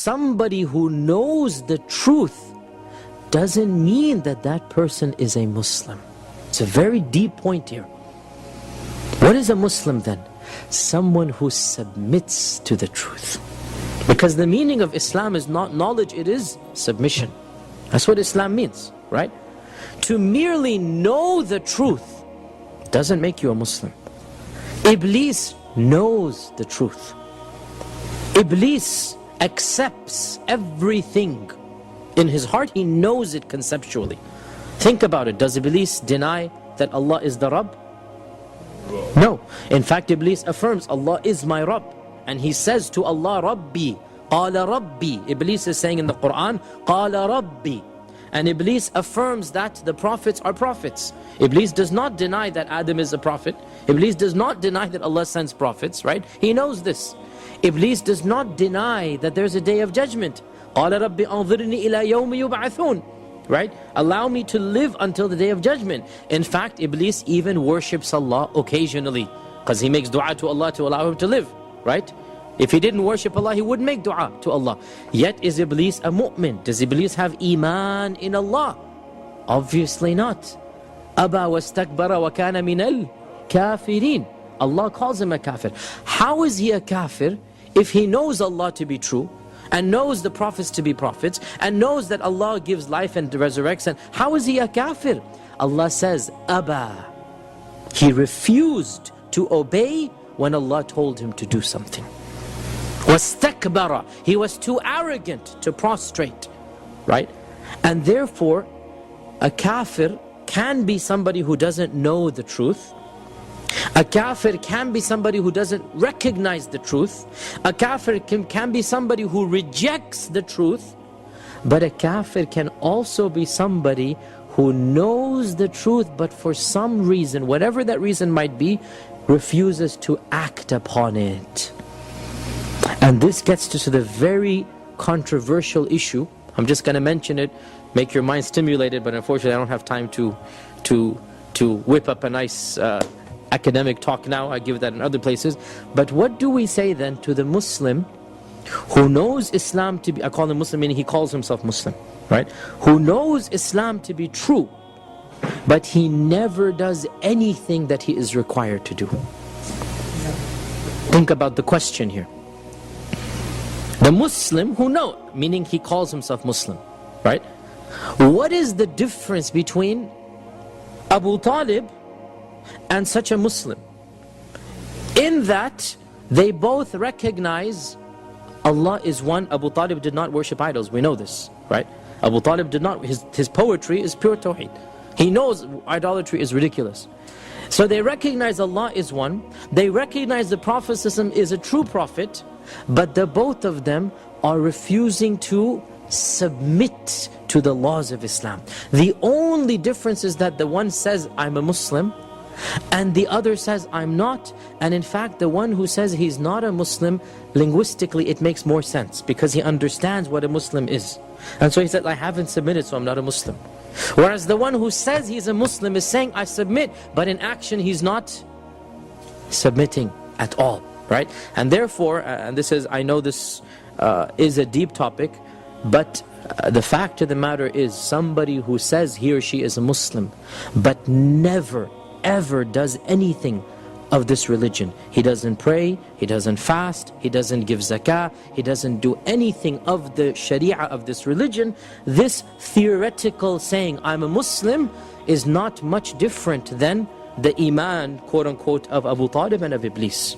somebody who knows the truth doesn't mean that that person is a Muslim. It's a very deep point here. What is a Muslim then? Someone who submits to the truth. Because the meaning of Islam is not knowledge, it is submission. That's what Islam means, right? To merely know the truth doesn't make you a Muslim. Iblis knows the truth. Iblis accepts everything in his heart. He knows it conceptually. Think about it. Does Iblis deny that Allah is the Rabb? No. In fact, Iblis affirms Allah is my Rabb. And he says to Allah, Rabbi, Qala Rabbi. Iblis is saying in the Quran, Qala Rabbi. And Iblis affirms that the prophets are prophets. Iblis does not deny that Adam is a prophet. Iblis does not deny that Allah sends prophets, right? He knows this. Iblis does not deny that there's a day of judgment. Qala Rabbi anzirni ila yawmi yub'athun. Right? Allow me to live until the day of judgment. In fact, Iblis even worships Allah occasionally, because he makes dua to Allah to allow him to live. Right? If he didn't worship Allah, he wouldn't make dua to Allah. Yet is Iblis a mu'min? Does Iblis have iman in Allah? Obviously not. Aba wastakbara wa kana minal kafirin. Allah calls him a kafir. How is he a kafir if he knows Allah to be true, and knows the prophets to be prophets, and knows that Allah gives life and resurrects? And how is he a kafir? Allah says, Aba. He refused to obey when Allah told him to do something. Wastakbara. He was too arrogant to prostrate. Right? And therefore, a kafir can be somebody who doesn't know the truth. A kafir can be somebody who doesn't recognize the truth. A kafir can be somebody who rejects the truth. But a kafir can also be somebody who knows the truth, but for some reason, whatever that reason might be, refuses to act upon it. And this gets us to the very controversial issue. I'm just going to mention it, make your mind stimulated, but unfortunately I don't have time to whip up a nice academic talk now. I give that in other places. But what do we say then to the Muslim who knows Islam to be, I call him Muslim meaning he calls himself Muslim, right? Who knows Islam to be true, but he never does anything that he is required to do. Think about the question here. The Muslim who knows, meaning he calls himself Muslim, right? What is the difference between Abu Talib and such a Muslim? In that they both recognize Allah is one. Abu Talib did not worship idols, we know this, right? Abu Talib did not, his poetry is pure Tawheed. He knows idolatry is ridiculous. So they recognize Allah is one, they recognize the Prophet is a true prophet, but the both of them are refusing to submit to the laws of Islam. The only difference is that the one says, I'm a Muslim, and the other says, I'm not. And in fact, the one who says he's not a Muslim, linguistically it makes more sense, because he understands what a Muslim is. And so he said, I haven't submitted, so I'm not a Muslim. Whereas the one who says he's a Muslim is saying, I submit, but in action he's not submitting at all, right? And therefore, and this is, I know this is a deep topic, but the fact of the matter is, somebody who says he or she is a Muslim, but never ever does anything of this religion. He doesn't pray, he doesn't fast, he doesn't give zakah, he doesn't do anything of the sharia of this religion. This theoretical saying, I'm a Muslim, is not much different than the iman, quote unquote, of Abu Talib and of Iblis.